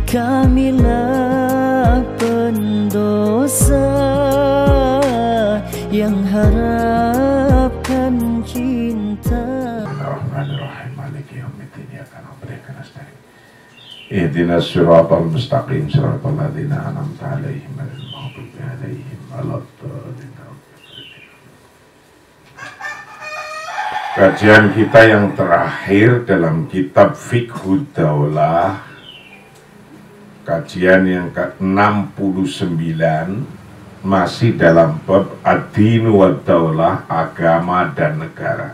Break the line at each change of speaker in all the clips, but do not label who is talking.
kamilah pendosa yang harapkan cinta.
Bismillahirrahmanirrahim. Maliki yaumiddin. Iyyaka na'budu wa iyyaka nasta'in. Ihdinas siratal mustaqim, siratal ladzina an'amta 'alaihim ghairil maghdubi 'alaihim waladdallin. Kajian kita yang terakhir dalam kitab Fiqhud Daulah, kajian yang ke-69, masih dalam bab ad-dinu wad daulah, agama dan negara.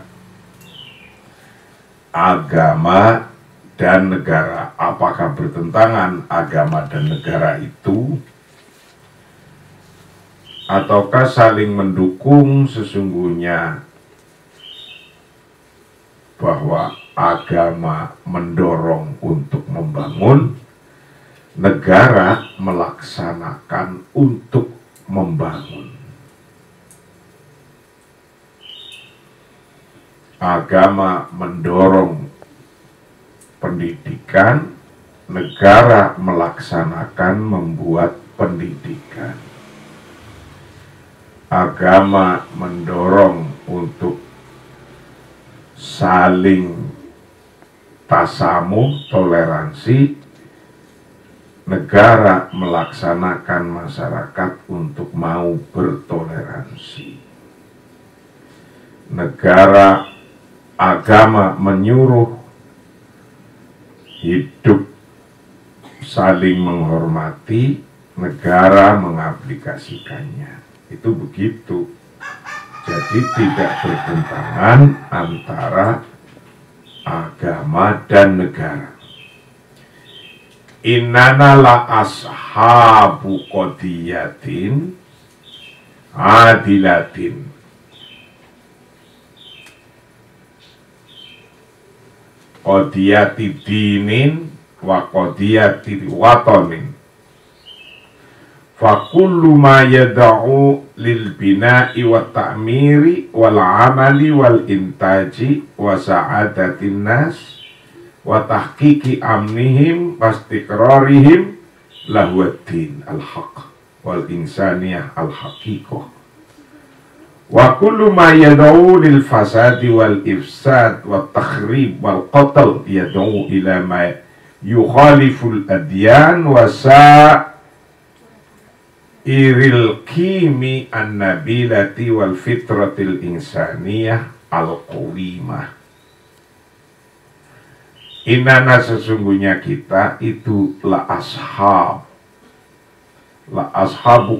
Agama dan negara, apakah bertentangan agama dan negara itu, ataukah saling mendukung? Sesungguhnya bahwa agama mendorong untuk membangun, negara melaksanakan untuk membangun. Agama mendorong pendidikan, negara melaksanakan membuat pendidikan. Agama mendorong untuk saling tasamuh, toleransi, negara melaksanakan masyarakat untuk mau bertoleransi. Negara, agama menyuruh hidup saling menghormati, negara mengaplikasikannya. Itu begitu. Jadi tidak bertentangan antara agama dan negara. Innana la ashabu qadiyatin adilatin. Qadiyati dinin wa qadiyati watonin. Fakullu ma yada'u lil bina'i wa ta'miri wal amali wal intaji wa sa'adatin nas wa tahqiqi amnihim wa istiqrarihim lahuwaddin al-haq wal insaniyah al-haqiqah. Wa kullu ma yad'u lil fasadi wal ifsad wa takhrib wal qatl yad'u ila ma yukhaliful adyan wa iril kimi an-nabilati wal fitratil insaniyah al-qawimah. Inana, sesungguhnya kita itu la ashabu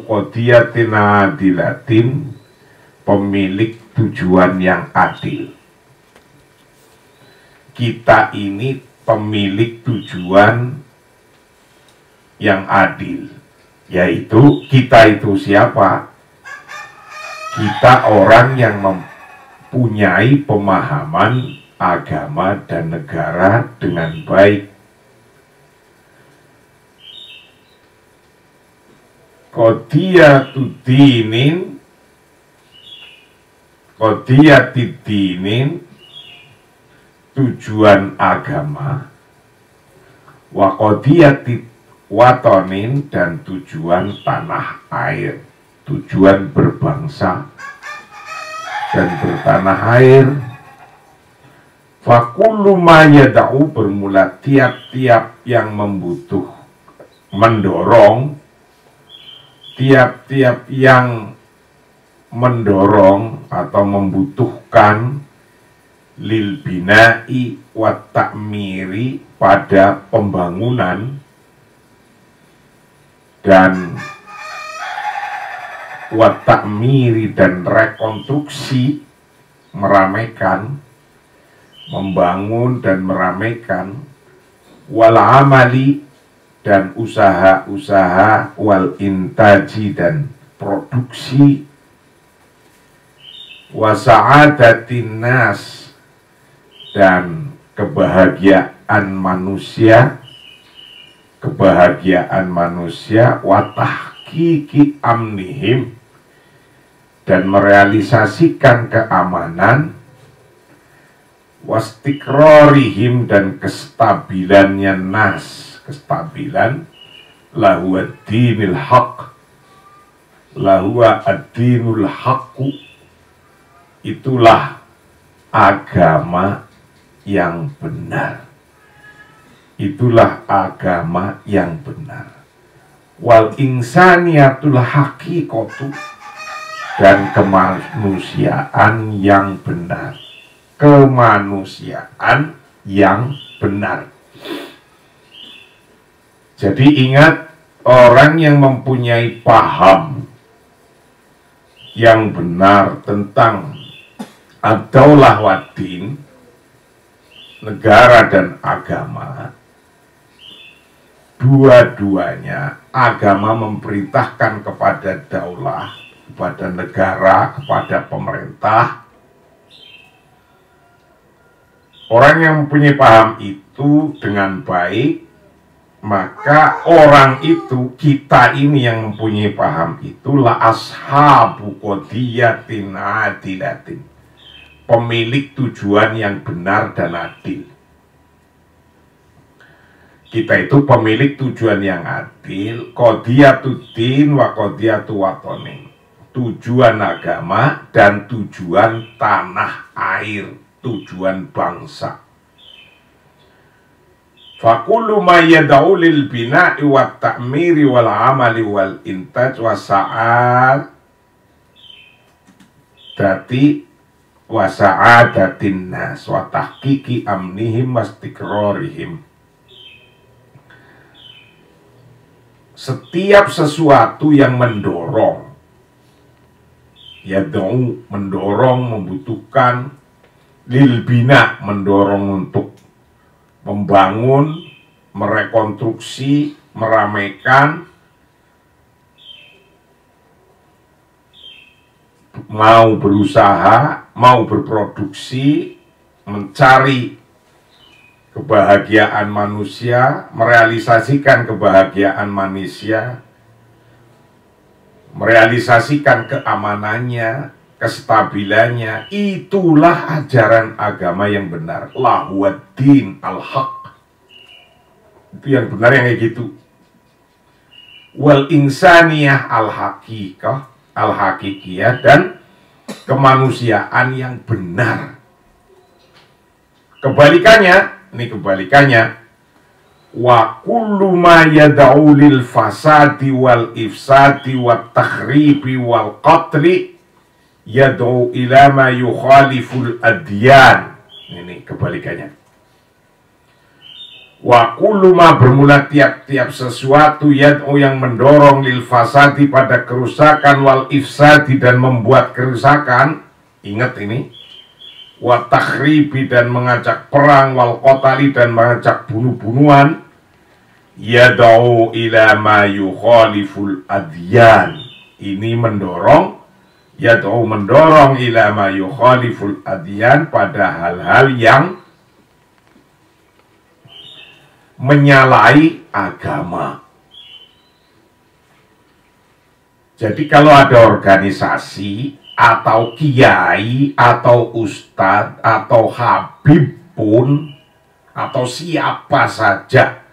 qadiyatin adilatin, pemilik tujuan yang adil. Kita ini pemilik tujuan yang adil. Yaitu kita itu siapa? Kita orang yang mempunyai pemahaman agama dan negara dengan baik. Qadiyatid-dinin, tujuan agama, wa qadiyatid watonin, dan tujuan tanah air, tujuan berbangsa dan bertanah air. Fakullu ma yada'u, bermula tiap-tiap yang mendorong, tiap-tiap yang mendorong atau membutuhkan lil bina'i wa ta'miri, pada pembangunan dan wa ta'miri, dan rekonstruksi, meramaikan, membangun dan meramaikan, wal amali, dan usaha-usaha, wal intaji, dan produksi, wa sa'adatin nas, dan kebahagiaan manusia, wa tahqiqi amnihim, dan merealisasikan keamanan, wastiqrarihim dan kestabilannya nas, kestabilan lahu ad-dinil haq, lahu ad-dinul haqqu, itulah agama yang benar, itulah agama yang benar. Wal insaniyatul haqiqatu, dan kemanusiaan yang benar, kemanusiaan yang benar. Jadi ingat, orang yang mempunyai paham yang benar tentang ad-daulah wad-din, negara dan agama, dua-duanya agama memerintahkan kepada daulah, kepada negara, kepada pemerintah. Orang yang mempunyai paham itu dengan baik, maka orang itu, kita ini yang mempunyai paham itulah ashabu qodiyatin adilatin, pemilik tujuan yang benar dan adil. Kita itu pemilik tujuan yang adil, qodiyatuddin wa qodiyatu watonin, tujuan agama dan tujuan tanah air, tujuan bangsa. Fakullu ma yad'u lil bina'i wat ta'miri wal amali wal intaj wa sa'adatin nas wa tahqiqi amnihim wastiqrarihim. Setiap sesuatu yang mendorong, yad'u, mendorong, membutuhkan, lil bina, mendorong untuk membangun, merekonstruksi, meramaikan, mau berusaha, mau berproduksi, mencari kebahagiaan manusia, merealisasikan kebahagiaan manusia, merealisasikan keamanannya, kestabilannya, itulah ajaran agama yang benar. Lahuwaddin al-haq, itu yang benar, yang kayak gitu. Wal insaniyah al-haqiqah, al-haqiqiyah, dan kemanusiaan yang benar. Kebalikannya, ini kebalikannya, wa kullu ma yad'u lil fasadi wal ifsadi wat takhribi wal qatli yad'u ila ma yukhaliful adyan. Ini kebalikannya. Wa kullu ma, bermula tiap-tiap sesuatu, yad'u, yang mendorong, lil fasadi, pada kerusakan, wal ifsadi, dan membuat kerusakan. Ingat ini. Wa takhribi, dan mengajak perang, wal qatali, dan mengajak bunuh-bunuhan. Yad'u ila ma yukhaliful adyan. Ini mendorong, yad'u, mendorong, ila ma yukhaliful adyan, pada hal-hal yang menyalahi agama. Jadi kalau ada organisasi atau kiai atau ustadz atau habib pun, atau siapa saja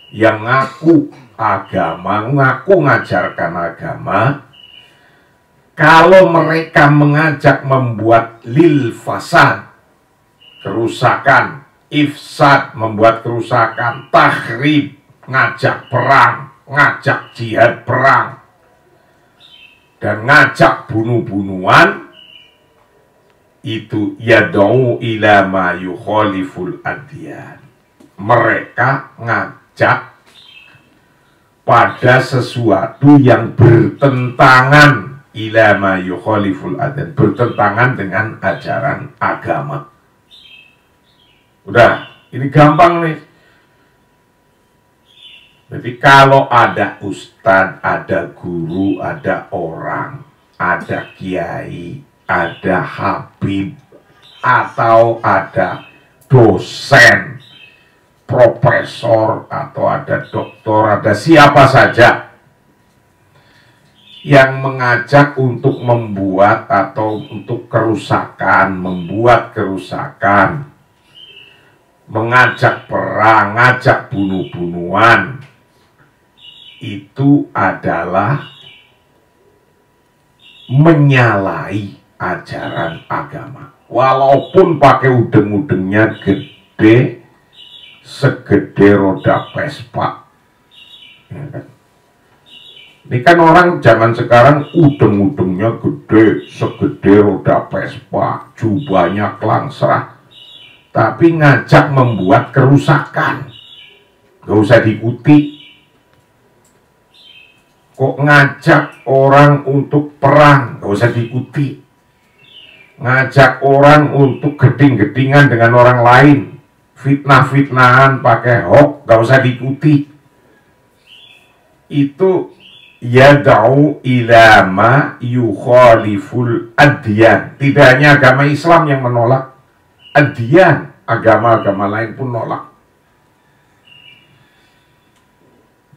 yang ngaku agama, ngaku ngajarkan agama, kalau mereka mengajak membuat lil fasad, kerusakan, ifsad, membuat kerusakan, takhrib, ngajak perang, ngajak jihad perang, dan ngajak bunuh-bunuhan, itu yad'u ila ma yukhaliful adyan. Mereka ngajak pada sesuatu yang bertentangan, ila ma yukhaliful adyan, bertentangan dengan ajaran agama. Udah, ini gampang nih. Jadi kalau ada ustadz, ada guru, ada orang, ada kiai, ada habib, atau ada dosen, profesor, atau ada doktor, ada siapa saja yang mengajak untuk membuat atau untuk kerusakan, membuat kerusakan, mengajak perang, ngajak bunuh-bunuhan, itu adalah menyalahi ajaran agama. Walaupun pakai udeng-udengnya gede, segede roda Vespa. Ya kan? Ini kan orang zaman sekarang udeng-udengnya gede, segede roda Vespa, jubahnya kelangsrah, tapi ngajak membuat kerusakan. Gak usah diikuti. Kok ngajak orang untuk perang, gak usah diikuti. Ngajak orang untuk geding-gedingan dengan orang lain, fitnah-fitnahan pakai hoax, gak usah diikuti. Itu yad'u ila ma yukhaliful adyan. Tidak hanya agama Islam yang menolak, adyan, agama-agama lain pun nolak.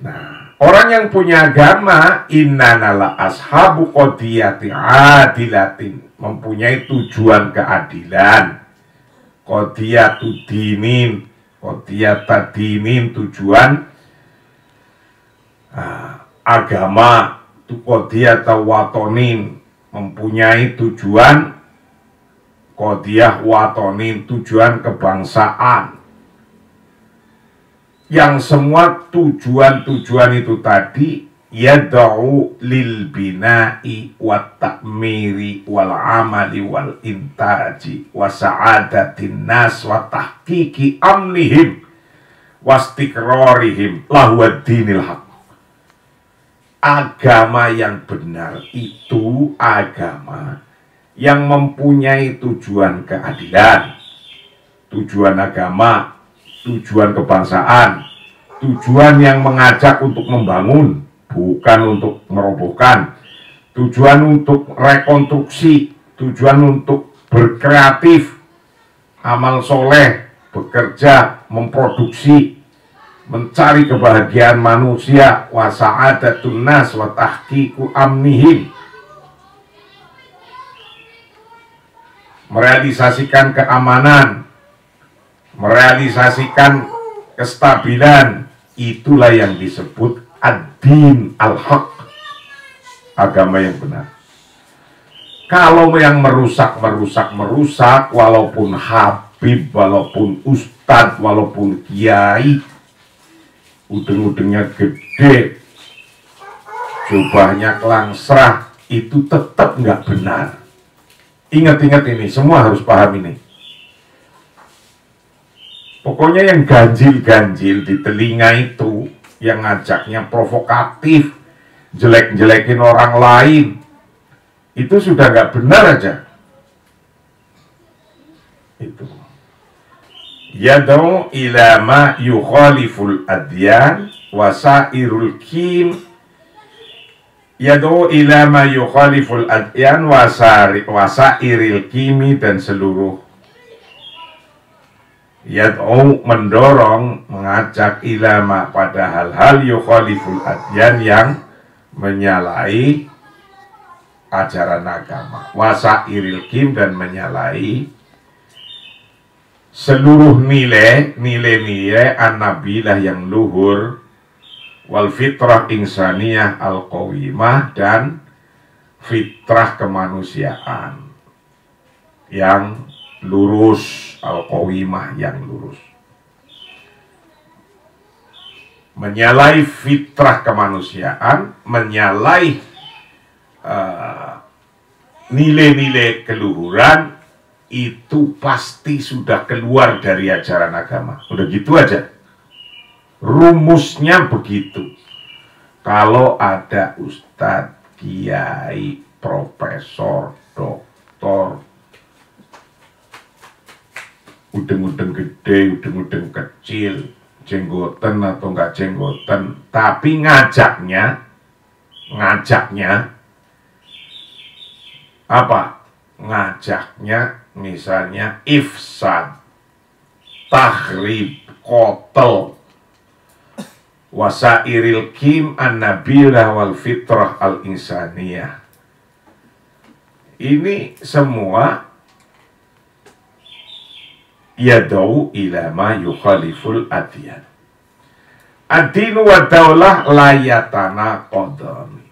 Nah, orang yang punya agama, innanala ashabu qadiyati adilatin, mempunyai tujuan keadilan. Qadiyatu dinin, qadiyata dinin, tujuan agama. Qadiyata watonin, mempunyai tujuan. Qadiyah watonin, tujuan kebangsaan. Yang semua tujuan-tujuan itu tadi yad'u lil bina'i wat ta'miri wal amali wal intaji wa sa'adatin nas wa tahqiqi amnihim wastiqrarihim lahu ad-dinil haq. Agama yang benar itu agama yang mempunyai tujuan keadilan, tujuan agama, tujuan kebangsaan, tujuan yang mengajak untuk membangun, bukan untuk merobohkan, tujuan untuk rekonstruksi, tujuan untuk berkreatif, amal soleh, bekerja, memproduksi, mencari kebahagiaan manusia, wa sa'adatun nas wa tahqiqu amnihim, merealisasikan keamanan, merealisasikan kestabilan. Itulah yang disebut ad-din al-haq, agama yang benar. Kalau yang merusak, walaupun habib, walaupun ustadz, walaupun kiai, udeng-udengnya gede, jubahnya kelangsrah, itu tetap nggak benar. Ingat-ingat ini, semua harus paham ini. Pokoknya yang ganjil-ganjil di telinga itu, yang ngajaknya provokatif, jelek-jelekin orang lain, itu sudah nggak benar aja. Itu. Yad'u ila ma yukhaliful adyan wasairul kim. Yad'u ila ma yukhaliful adyan wasairil kimi, dan seluruh. Yad'u, mendorong, mengajak, ilama, pada hal-hal yukhaliful adyan, yang menyalahi ajaran agama, wasairil kim, dan menyalahi seluruh nilai-nilai an-nabilah yang luhur, wal fitrah insaniyah al-qawimah, dan fitrah kemanusiaan yang lurus, al-qawimah, yang lurus. Menyalahi fitrah kemanusiaan, menyalahi nilai-nilai keluhuran, itu pasti sudah keluar dari ajaran agama. Udah gitu aja. Rumusnya begitu. Kalau ada ustadz, kiai, profesor, doktor, udeng-udeng gede, udeng-udeng kecil, jenggoten atau enggak jenggoten, tapi ngajaknya apa? Ngajaknya misalnya ifsad, tahrib, qotl, wasairil kim an-nabilah wal fitrah al-insaniyah. Ini semua yad'u ila ma yukhaliful adyan. Ad-dinu wa daulah layatana qadami.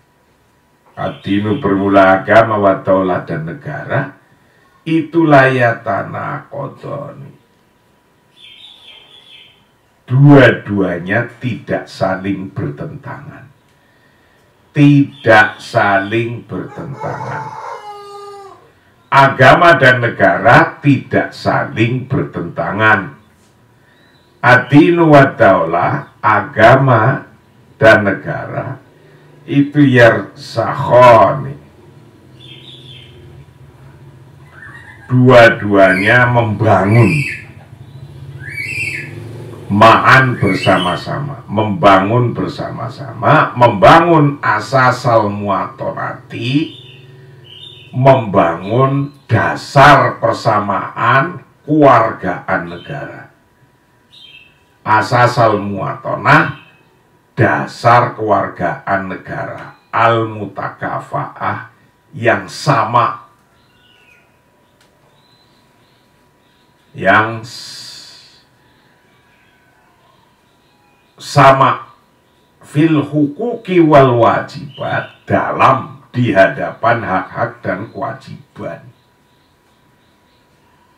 Ad-dinu bermula agama, wa daulah dan negara, itu layatana qadami. Dua-duanya tidak saling bertentangan. Tidak saling bertentangan. Agama dan negara tidak saling bertentangan. Ad-dinu wa daulah, agama dan negara, itu yarsakhani. Dua-duanya membangun. Ma'an bersama-sama, membangun bersama-sama, membangun asasal muatonati, membangun dasar persamaan kewargaan negara. Asasal muatonah, dasar kewargaan negara, al-mutakafa'ah, yang sama, yang sama fil hukuki wal wajibat, dalam di hadapan hak-hak dan kewajiban.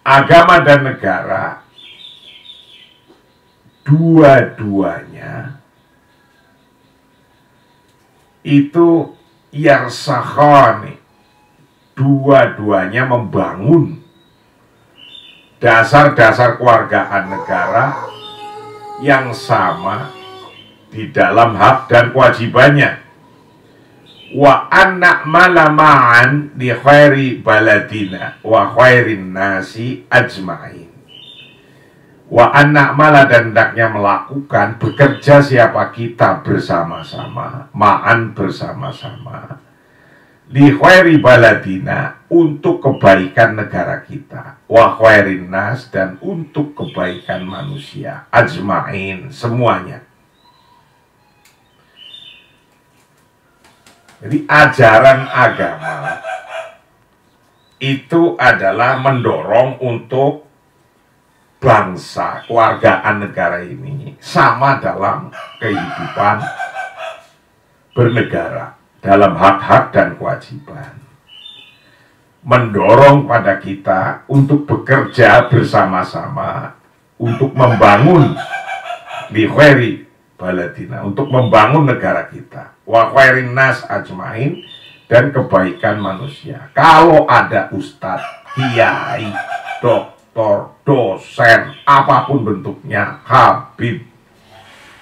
Agama dan negara dua-duanya itu yarsakhani, dua-duanya membangun dasar-dasar kewargaan negara yang sama di dalam hak dan kewajibannya. Wa anna malama'an di khairi baladina wa khairin nasi ajma'in. Wa anna mala, dan hendaknya melakukan, bekerja siapa kita bersama-sama, ma'an bersama-sama, li khairi baladina, untuk kebaikan negara kita, wa khairin nas, dan untuk kebaikan manusia, ajma'in, semuanya. Jadi ajaran agama itu adalah mendorong untuk bangsa, kewargaan negara ini sama dalam kehidupan bernegara, dalam hak-hak dan kewajiban. Mendorong pada kita untuk bekerja bersama-sama untuk membangun li khairi baladina, untuk membangun negara kita, wa khairin nas ajmain, dan kebaikan manusia. Kalau ada ustadz, kiai, doktor, dosen, apapun bentuknya, habib,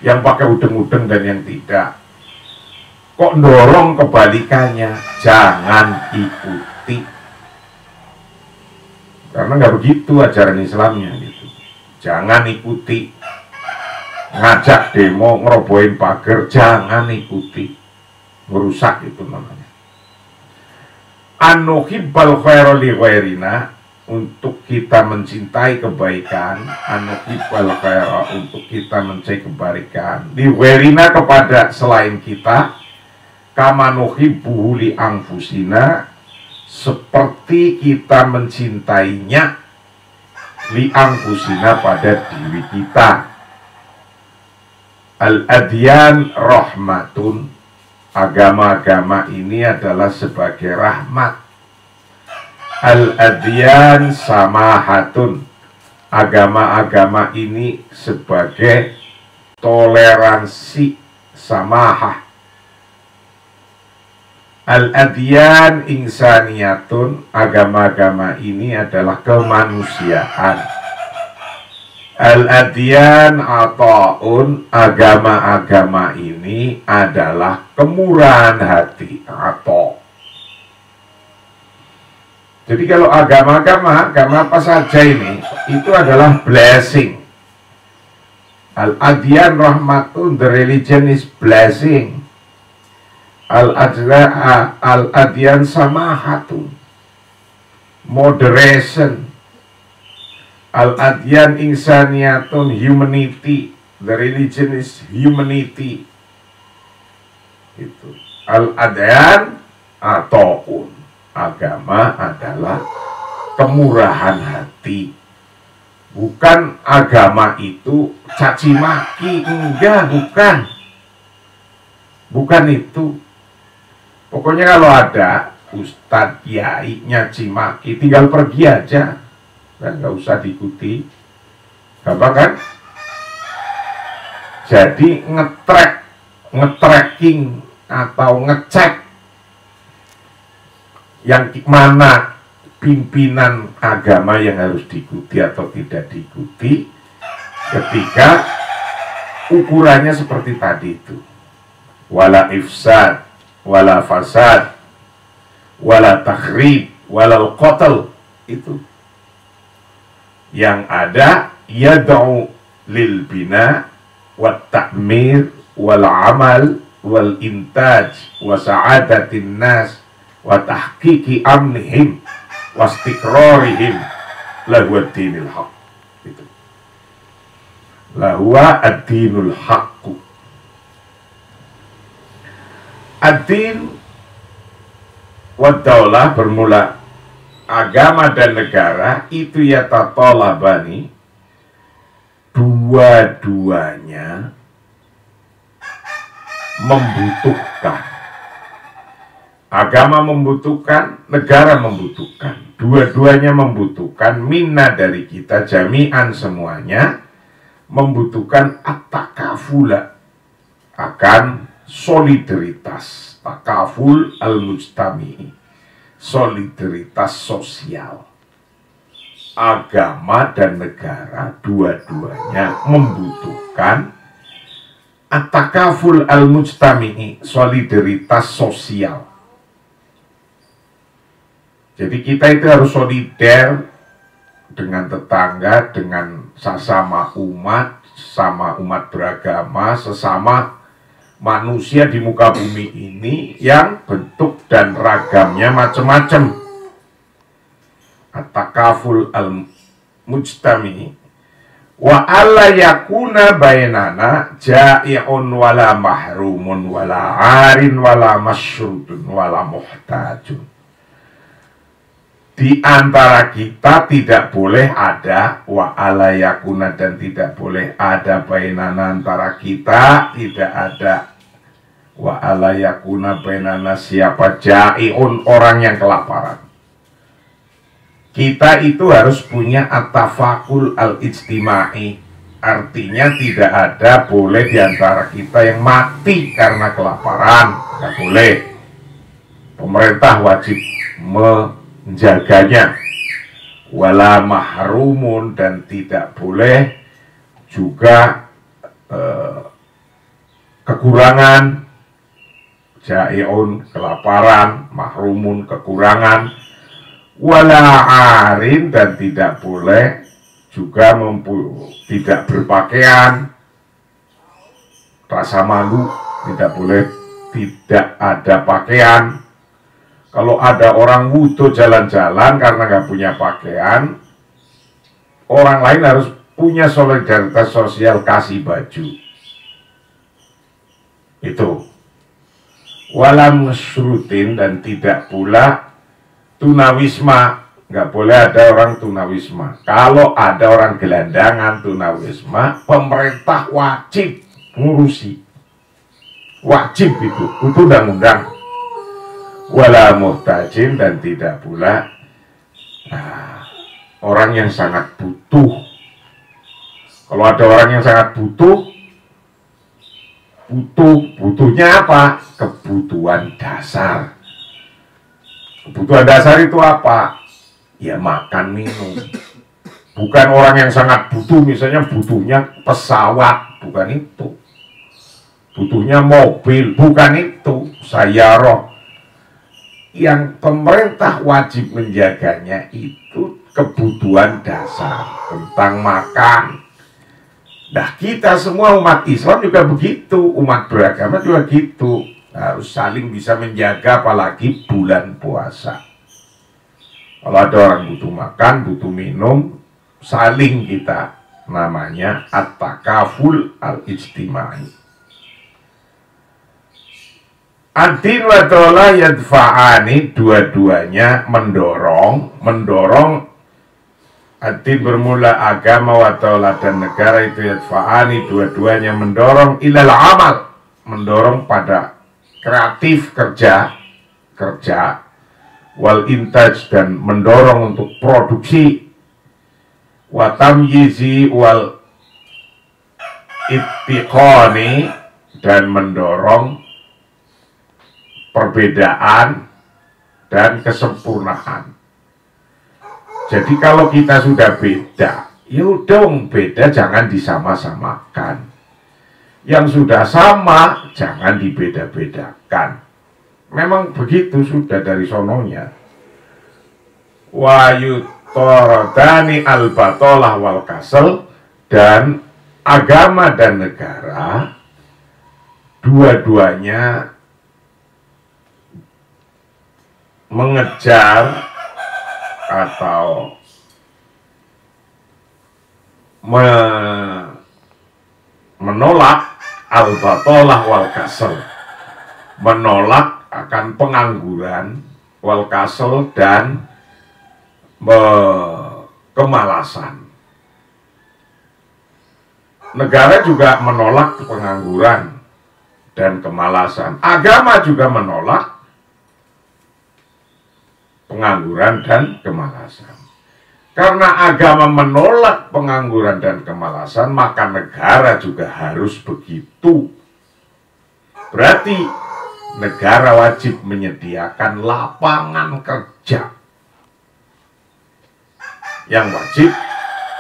yang pakai udeng-udeng dan yang tidak, kok dorong kebalikannya, jangan ikuti. Karena nggak begitu ajaran Islamnya gitu. Jangan ikuti. Ngajak demo, ngerobohin pagar, jangan ikuti. Merusak itu namanya. Anuhibbal khaira li ghairina, untuk kita mencintai kebaikan. Anuhibbal khaira, untuk kita mencintai kebaikan. Li ghairina, kepada selain kita. Kama nuhibbuhu li anfusina, seperti kita mencintainya li anfusina, pada diri kita. Al-adyan rahmatun, agama-agama ini adalah sebagai rahmat. Al-adyan samahatun, agama-agama ini sebagai toleransi, samahah. Al-adyan insaniyatun, agama-agama ini adalah kemanusiaan. Al-adyan ata'un, agama-agama ini adalah kemurahan hati, ata'. Jadi kalau agama apa saja ini, itu adalah blessing. Al-adyan rahmatun, the religion is blessing. Al-adyan samahatun, moderation. Al-adyan insaniyatun, humanity, the religion is humanity. Itu. Al-adyan ata'un, agama adalah kemurahan hati. Bukan agama itu caci maki, enggak, bukan. Bukan itu. Pokoknya kalau ada ustadz kiai nyaci maki, tinggal pergi aja, dan nggak usah diikuti. Gampang kan? Jadi nge-tracking atau ngecek yang mana pimpinan agama yang harus diikuti atau tidak diikuti ketika ukurannya seperti tadi itu, wala ifsad wala fasad wala takhrib wala qatl, itu yang ada yad'u lil bina wat ta'mir wal amal wal intaj wa sa'adatin nas wa tahqiqi amnihim wastiqrarihim lahu ad-dinul haq. Itu lahu ad-dinul haq. Ad-din wa daulah bermula agama dan negara itu yatatalabani, dua-duanya membutuhkan. Agama membutuhkan, negara membutuhkan, dua-duanya membutuhkan, minna dari kita jami'an semuanya membutuhkan at-takafula, akan solidaritas, takaful al-mujtami'i, solidaritas sosial. Agama dan negara dua-duanya membutuhkan at-takaful al-mujtami'i, solidaritas sosial. Jadi kita itu harus solider dengan tetangga, dengan sesama umat, sama umat beragama, sesama manusia di muka bumi ini yang bentuk dan ragamnya macam-macam. At-takaful al-mujtami wa alla yakuna bainana ja'i'un wala mahrumun wala arin wala masyrudun wala muhtajun. Di antara kita tidak boleh ada wa ala yakuna, dan tidak boleh ada bainana antara kita, tidak ada wa ala yakuna bainana siapa ja'i'un, orang yang kelaparan. Kita itu harus punya at-tafakul al-ijtimai, artinya tidak ada boleh di antara kita yang mati karena kelaparan, nggak boleh. Pemerintah wajib menjaganya. Wala mahrumun, dan tidak boleh juga kekurangan. Ja'i'un kelaparan, mahrumun kekurangan, wala arin, dan tidak boleh juga tidak berpakaian, rasa malu, tidak boleh tidak ada pakaian. Kalau ada orang wudu jalan-jalan karena nggak punya pakaian, orang lain harus punya solidaritas sosial, kasih baju. Itu. Walam syrutin, dan tidak pula tunawisma, nggak boleh ada orang tunawisma. Kalau ada orang gelandangan tunawisma, pemerintah wajib ngurusi, wajib itu undang-undang. Wala muhtajin, dan tidak pula orang yang sangat butuh. Kalau ada orang yang sangat butuhnya apa? Kebutuhan dasar. Kebutuhan dasar itu apa? Ya makan, minum. Bukan orang yang sangat butuh, misalnya butuhnya pesawat, bukan itu. Butuhnya mobil, bukan itu. Sayyarah. Yang pemerintah wajib menjaganya itu kebutuhan dasar tentang makan. Nah, kita semua umat Islam juga begitu, umat beragama juga gitu, harus saling bisa menjaga, apalagi bulan puasa. Kalau ada orang butuh makan, butuh minum, saling kita, namanya at-takaful al-ijtimai. Ad-din wa daulah yadfa'ani, dua-duanya mendorong Ad-din bermula agama wa daulah dan negara itu yadfa'ani, dua-duanya mendorong ilal amal, mendorong pada kreatif kerja wal intaj dan mendorong untuk produksi, wa tamyizi wal ittiqani dan mendorong perbedaan dan kesempurnaan. Jadi kalau kita sudah beda, yaudah beda jangan disama-samakan. Yang sudah sama jangan dibeda-bedakan. Memang begitu sudah dari sononya. Wa yutorodani al-batolah wal kasel, dan agama dan negara dua-duanya mengejar atau menolak al-batolah wal kasel, menolak akan pengangguran, wal kasel dan kemalasan. Negara juga menolak pengangguran dan kemalasan. Agama juga menolak pengangguran dan kemalasan. Karena agama menolak pengangguran dan kemalasan, maka negara juga harus begitu. Berarti negara wajib menyediakan lapangan kerja. Yang wajib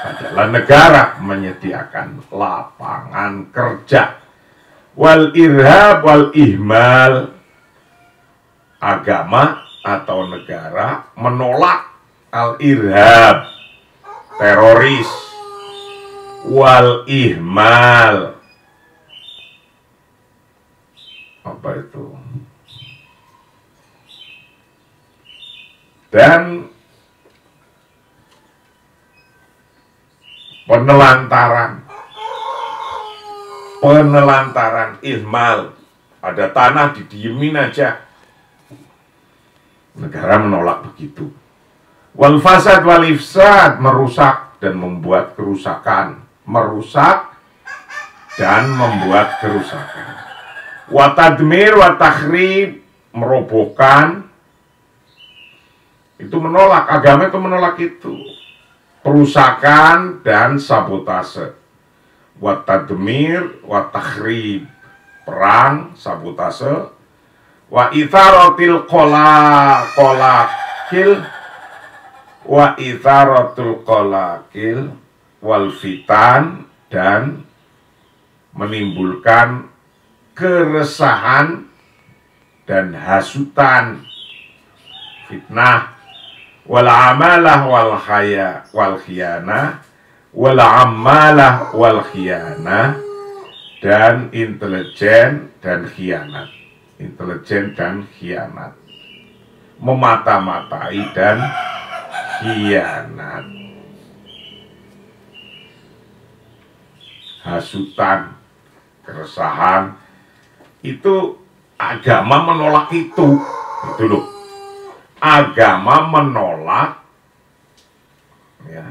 adalah negara menyediakan lapangan kerja. Wal irhab wal ihmal, agama atau negara menolak al-irhab, teroris, wal ihmal, apa itu, dan penelantaran, ihmal, ada tanah didiemin aja. Negara menolak begitu. Wal fasad wal ifsad, merusak dan membuat kerusakan. Merusak dan membuat kerusakan. Wa tadmir wa takhrib, merobohkan. Itu menolak, agama itu menolak itu. Perusakan dan sabotase. Wa tadmir wa takhrib, perang, sabotase. Wa itharatil kolakil wa itharatul kolakil wal fitan, dan menimbulkan keresahan dan hasutan, fitnah, wal amalah wal khiyana wal amalah wal khiyana, dan intelijen dan khianat. Intelijen dan khianat, memata-matai dan khianat, hasutan, keresahan, itu agama menolak itu loh. Agama menolak ya,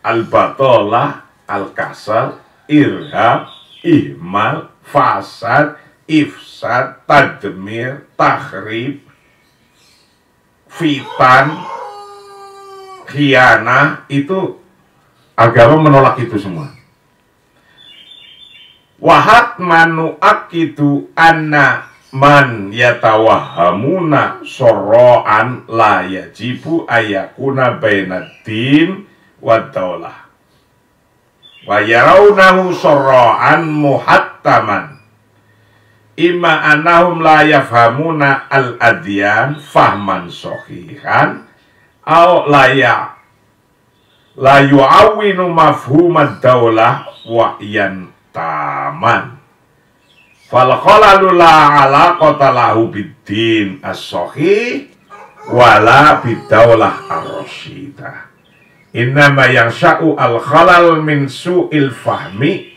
al-batolah, al-kasal, irhab, ihmal, fasad, ifsad, tadmir, takhrib, fitan, khianah, itu agama menolak itu semua. Wahat manu akidu anna man yatawahamuna soro'an la yajibu ayakuna bainaddin wa daulah wa yarawnahu soro'an muhattaman imma annahum la yafhamuna al-adyan fahman sohihan au la yu'awinu mafhumad daulah wa'yan taman. Fal khalalu la alaqata lahu biddin as-sahih wala bidaulah ar-rasyidah. Innama yansha'u al-khalal min su'il fahmi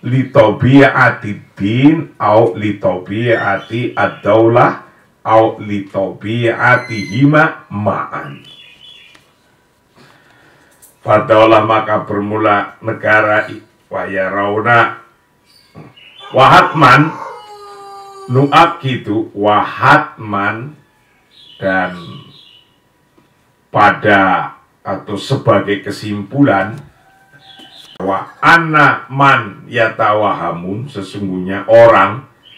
li tabi'ati din au li tabi'ati ad-daulah au li tabi'ati hima ma'an. Fadaulah maka bermula negara wayarauna wahatman nuak gitu wahatman dan pada atau sebagai kesimpulan wa anna man yatawahamun sesungguhnya orang-orang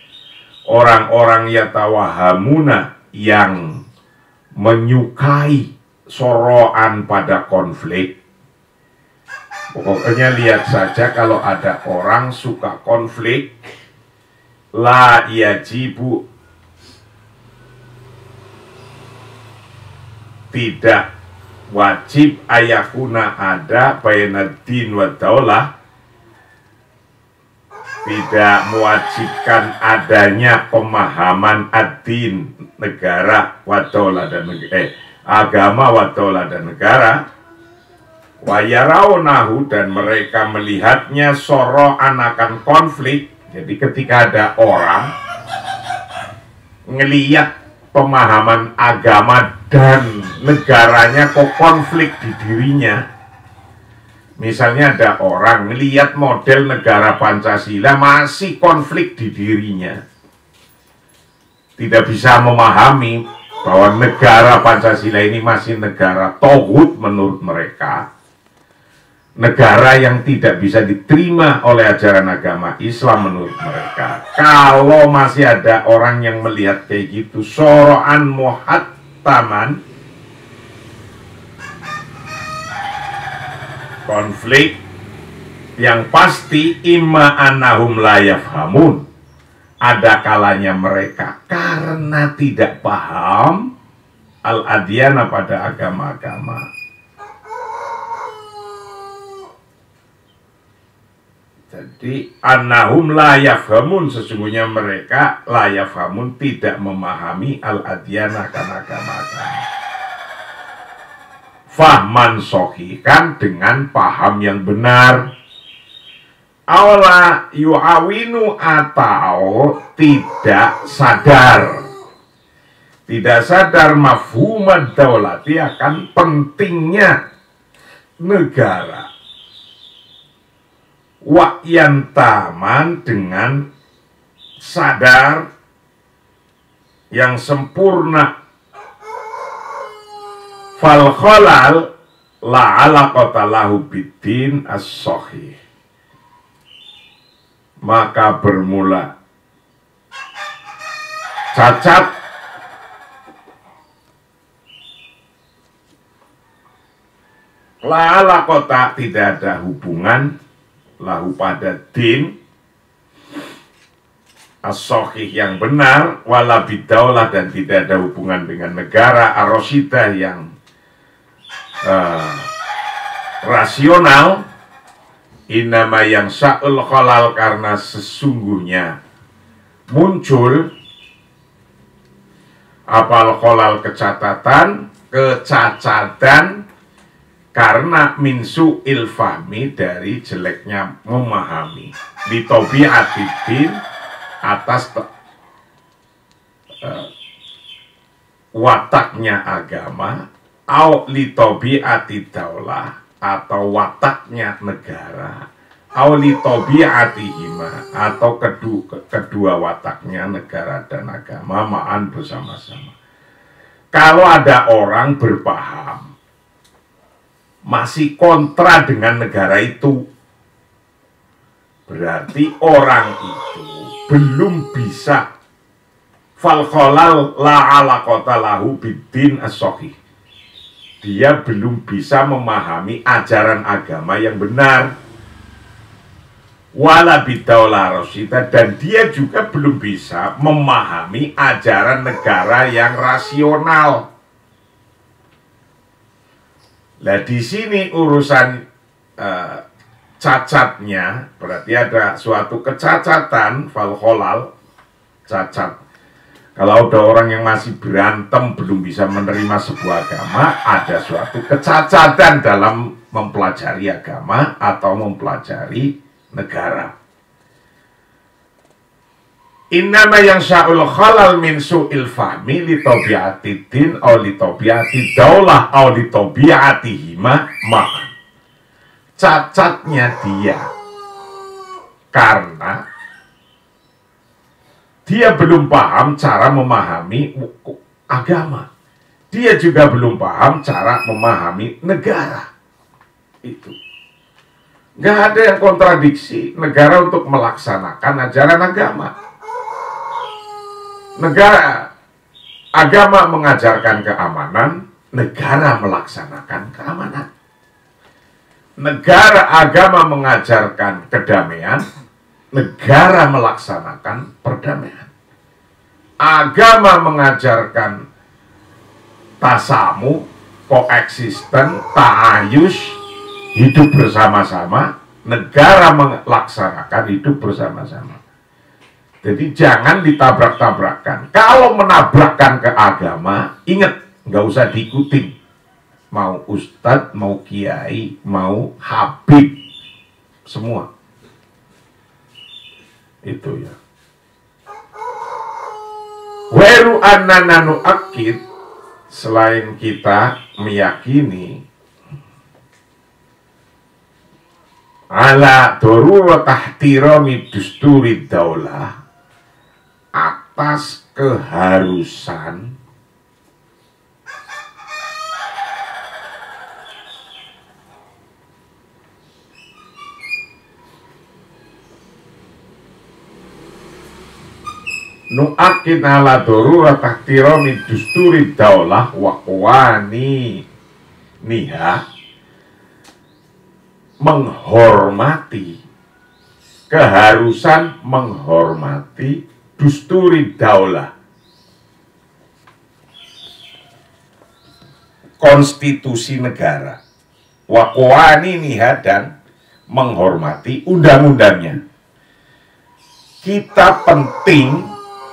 yatawahamuna yang menyukai soroan pada konflik. Pokoknya lihat saja kalau ada orang suka konflik, la yajibu, tidak wajib ayakuna ada bainad-din wa daulah, tidak mewajibkan adanya pemahaman ad-din negara wa daulah dan agama wa daulah dan negara. Wayarawnahu dan mereka melihatnya soro'an akan konflik. Jadi ketika ada orang ngelihat pemahaman agama dan negaranya kok konflik di dirinya. Misalnya ada orang ngelihat model negara Pancasila masih konflik di dirinya, tidak bisa memahami bahwa negara Pancasila ini masih negara tauhid menurut mereka, negara yang tidak bisa diterima oleh ajaran agama Islam menurut mereka. Kalau masih ada orang yang melihat kayak gitu, soro'an muhattaman, konflik yang pasti, imma annahum la yafhamun, ada kalanya mereka karena tidak paham al-adyana pada agama-agama. Jadi annahum la yafhamun, sesungguhnya mereka la yafhamun tidak memahami al-adyana karena agama-agama. Fahman sohikan dengan paham yang benar. Aula yu'awinu atau tidak sadar. Tidak sadar mafhumad daulati akan pentingnya negara. Wa'yan taman dengan sadar yang sempurna. Fal khalal la alaqata lahu biddin as-sahih, maka bermula cacat la alaqata, tidak ada hubungan lahu pada din as-sahih yang benar, wala bidaulah dan tidak ada hubungan dengan negara ar-rasyidah yang rasional. Inama yang sa'ul khalal, karena sesungguhnya muncul apal khalal kecacatan karena minsu ilfahmi, dari jeleknya memahami, litobi'atidin, atas wataknya agama, au litobi'ati daulah, atau wataknya negara, au litobi'atihima, atau kedua wataknya negara dan agama ma'an bersama-sama. Kalau ada orang berpaham masih kontra dengan negara itu, berarti orang itu belum bisa fal khalal la alaqata lahu biddin as-sahih, dia belum bisa memahami ajaran agama yang benar, wala bidaulah rasyidah, dan dia juga belum bisa memahami ajaran negara yang rasional. Nah, di sini urusan cacatnya, berarti ada suatu kecacatan, fal khalal, cacat. Kalau ada orang yang masih berantem, belum bisa menerima sebuah agama, ada suatu kecacatan dalam mempelajari agama atau mempelajari negara. Innama yang sya'ul khalal min su'il fahmi li tabi'ati din au li tabi'ati daulah au li tabi'atihima ma'an. cacatnya dia karena dia belum paham cara memahami agama. Dia juga belum paham cara memahami negara. Itu. Nggak ada yang kontradiksi negara untuk melaksanakan ajaran agama. Agama mengajarkan keamanan, negara melaksanakan keamanan. Agama mengajarkan kedamaian, negara melaksanakan perdamaian. Agama mengajarkan tasamu, koeksisten, ta'ayush, hidup bersama-sama, negara melaksanakan hidup bersama-sama. Jadi jangan ditabrak-tabrakan. Kalau menabrakkan ke agama, ingat, nggak usah diikutin. Mau ustadz, mau kiai, mau habib, semua. Itu ya. Weru annananu akid, selain kita meyakini ala darurat tahtirami dusturi daulah, atas keharusan nu'akid ala darurat tahtirami dusturi daulah wa qawani niha, menghormati, keharusan menghormati dusturi daulah, konstitusi negara, wa qawani niha, dan menghormati undang-undangnya. Kita penting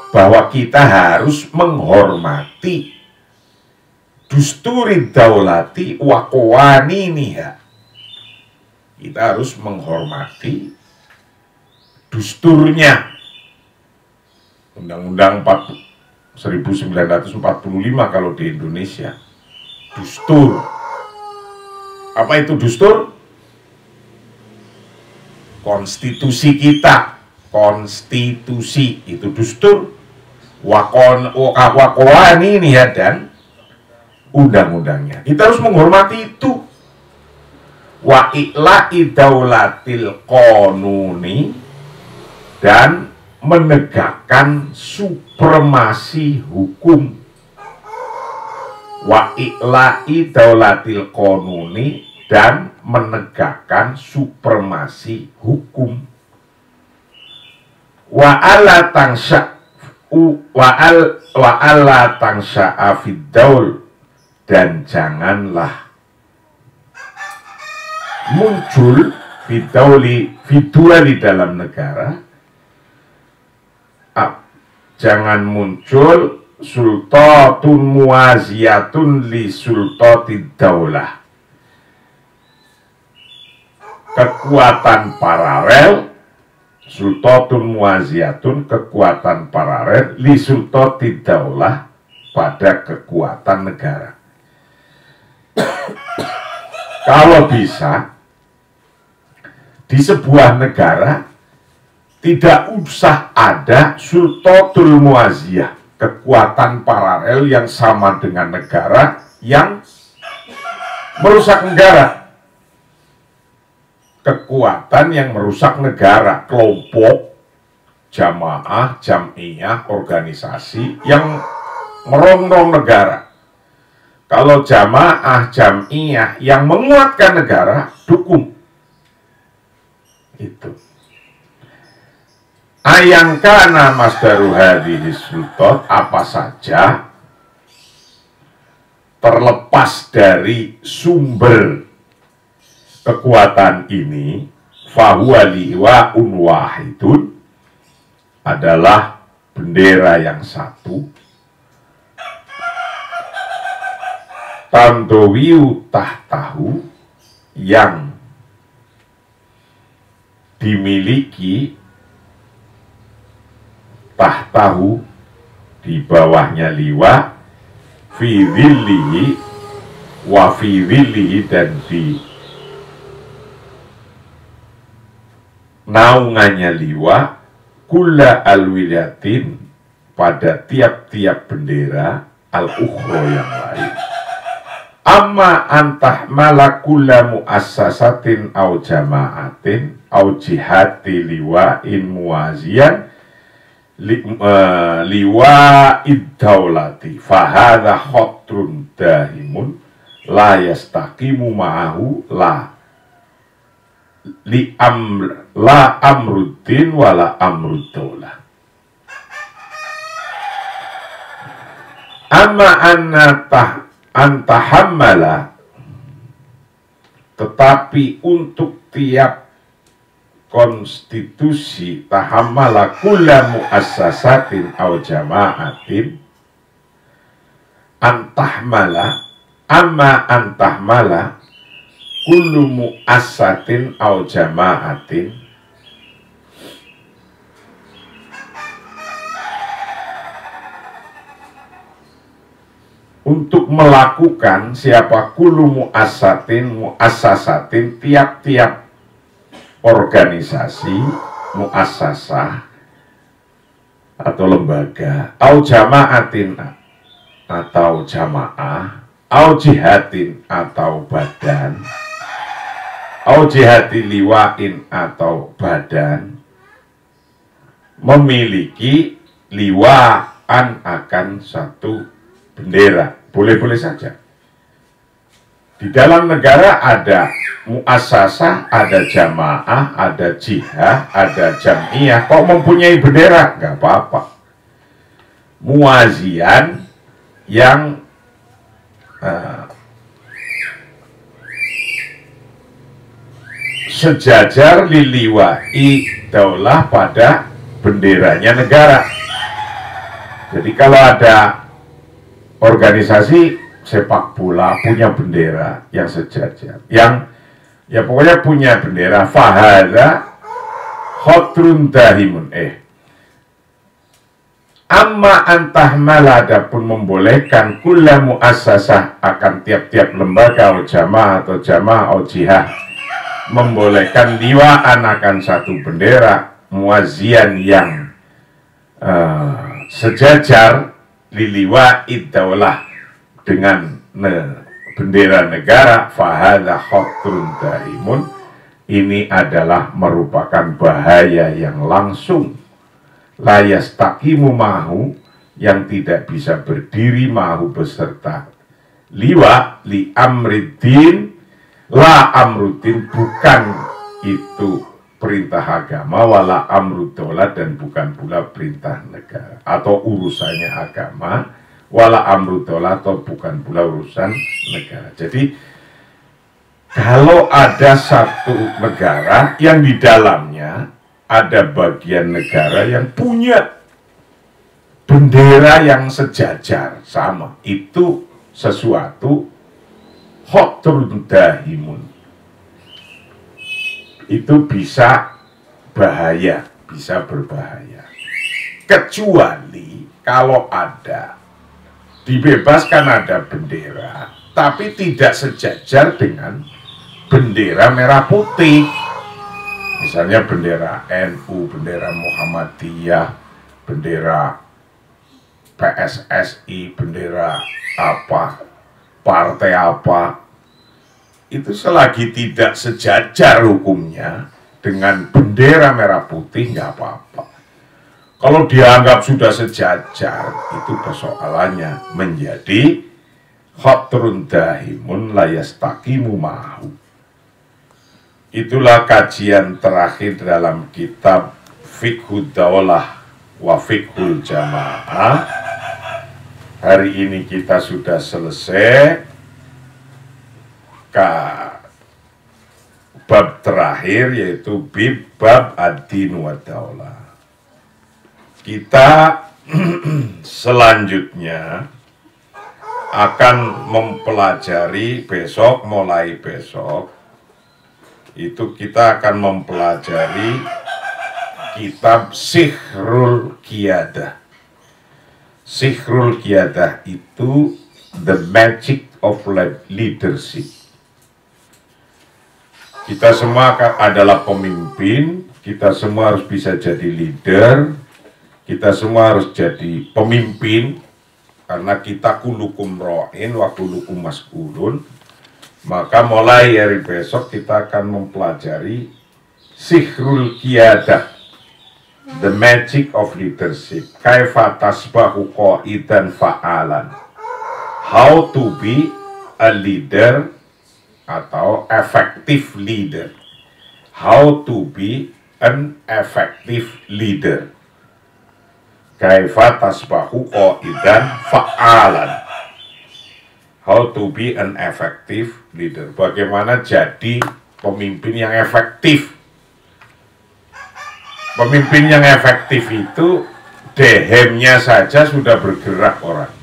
bahwa kita harus menghormati dusturi daulati wa qawaniniha. Kita harus menghormati dusturnya. Undang-Undang 1945 kalau di Indonesia. Dustur. Apa itu dustur? Konstitusi kita. Konstitusi itu dustur. Wakawani ini ya, dan undang-undangnya. Kita harus menghormati itu. Wa i'la'i daulatil qanuni, dan menegakkan supremasi hukum. Wa i'la'i daulatil qanuni, dan menegakkan supremasi hukum. Wa ala tangsya'a fid daul, dan janganlah muncul fiduali dalam negara, jangan muncul sultatun muaziyatun li sultatid daulah, kekuatan paralel, sultatun muaziyatun, kekuatan paralel, li sultatid daulah, pada kekuatan negara. Kalau bisa, di sebuah negara tidak usah ada sultatul muaziyah, kekuatan paralel yang sama dengan negara yang merusak negara. Kekuatan yang merusak negara, kelompok, jamaah, jam'iyah, organisasi yang merongrong negara. Kalau jamaah, jam'iyah yang menguatkan negara, dukung. Itu. Ayangkana masdaru hadhihi sultan, apa saja terlepas dari sumber kekuatan ini, fahuwa liwa'un wahidun, adalah bendera yang satu, tandawiyu tahtahu, yang dimiliki tahtahu, di bawahnya liwa, fi dhillihi wa fi dhillihi, dan di naungannya liwa kulla alwilatin pada tiap-tiap bendera al-ukhra yang lain. Amma antah malakulla muassasatin au jama'atin au jihati liwa'in muwazian liwa iddaulati fahadha khotrun dahimun la yastaqimu ma'ahu la amruddin wala amruddaulah. Amma antahammala, tetapi untuk tiap konstitusi tahammala kulla muassasatin au jama'atin antahmala amma antahmala kullu muassatin au jama'atin untuk melakukan siapa kullu muassasatin tiap-tiap organisasi muassasah atau lembaga au jama'atin atau jamaah au jihatin atau badan au jihati liwa'in atau badan memiliki liwa'an akan satu bendera. Boleh-boleh saja. Di dalam negara ada muassasah, ada jamaah, ada jihad, ada jam'iyah. Kok mempunyai bendera? Gak apa-apa. Muwazian yang sejajar liliwa'i daulah pada benderanya negara. Jadi kalau ada organisasi sepak bola punya bendera yang sejajar, yang ya pokoknya punya bendera, fahadha khotrun dahimun. Amma antahmala, adapun membolehkan kulla muassasah akan tiap-tiap lembaga atau jamaah atau jihad membolehkan liwaan akan satu bendera muwazian yang sejajar liliwa iddaulah dengan bendera negara, fahadha khotrun dahimun, ini adalah merupakan bahaya yang langsung, la yastaqimu mahu, yang tidak bisa berdiri mahu beserta liwa li amriddin, la amruddin, bukan itu perintah agama, wala amruddaulah, dan bukan pula perintah negara atau urusannya agama, wala amruddaulah, atau bukan pula urusan negara. Jadi kalau ada satu negara yang di dalamnya ada bagian negara yang punya bendera yang sejajar sama, itu sesuatu khotrun dahimun, itu bisa bahaya, bisa berbahaya. Kecuali kalau ada dibebaskan ada bendera tapi tidak sejajar dengan bendera merah putih. Misalnya bendera NU, bendera Muhammadiyah, bendera PSSI, bendera apa, partai apa, itu selagi tidak sejajar hukumnya dengan bendera merah putih nggak apa-apa. Kalau dianggap sudah sejajar, itu persoalannya menjadi khotrun dahimun la yastaqimu ma'hu. Itulah kajian terakhir dalam kitab Fiqhud Daulah wa Fiqhul Jamaah. Hari ini kita sudah selesai bab terakhir, yaitu bab ad-din wa daulah. Kita selanjutnya akan mempelajari mulai besok itu kita akan mempelajari kitab Sihrul Qiyadah. Sihrul Qiyadah itu The Magic of Leadership. Kita semua adalah pemimpin, kita semua harus bisa jadi leader, kita semua harus jadi pemimpin, karena kita kulukum ro'in wa kulukum mas'ulun. Maka mulai hari besok kita akan mempelajari sihrul qiyadah, the magic of leadership. Kaifa tasbahu qa'idan fa'alan. How to be a leader atau effective leader. How to be an effective leader. Kaifa tasbahu qa'idan fa'alan. How to be an effective leader. Bagaimana jadi pemimpin yang efektif. Pemimpin yang efektif itu dehemnya saja sudah bergerak orang.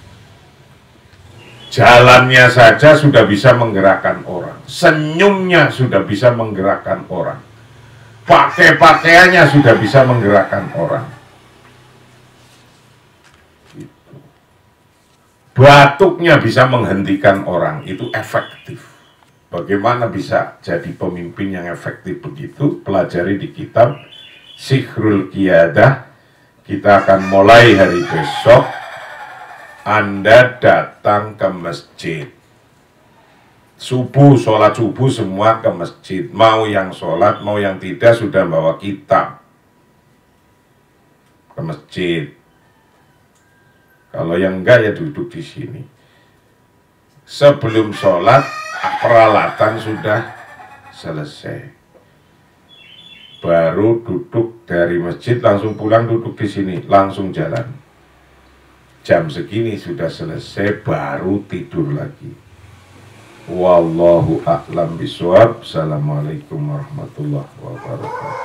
Jalannya saja sudah bisa menggerakkan orang. Senyumnya sudah bisa menggerakkan orang. Pakaiannya sudah bisa menggerakkan orang. Gitu. Batuknya bisa menghentikan orang. Itu efektif. Bagaimana bisa jadi pemimpin yang efektif begitu? Pelajari di kitab Sihrul Qiyadah. Kita akan mulai hari besok. Anda datang ke masjid subuh, sholat subuh semua ke masjid. Mau yang sholat, mau yang tidak sudah bawa kitab ke masjid. Kalau yang enggak ya duduk di sini. Sebelum sholat peralatan sudah selesai. Baru duduk dari masjid langsung pulang, duduk di sini langsung jalan. Jam segini sudah selesai, baru tidur lagi. Wallahu a'lam bishawab. Assalamualaikum warahmatullahi wabarakatuh.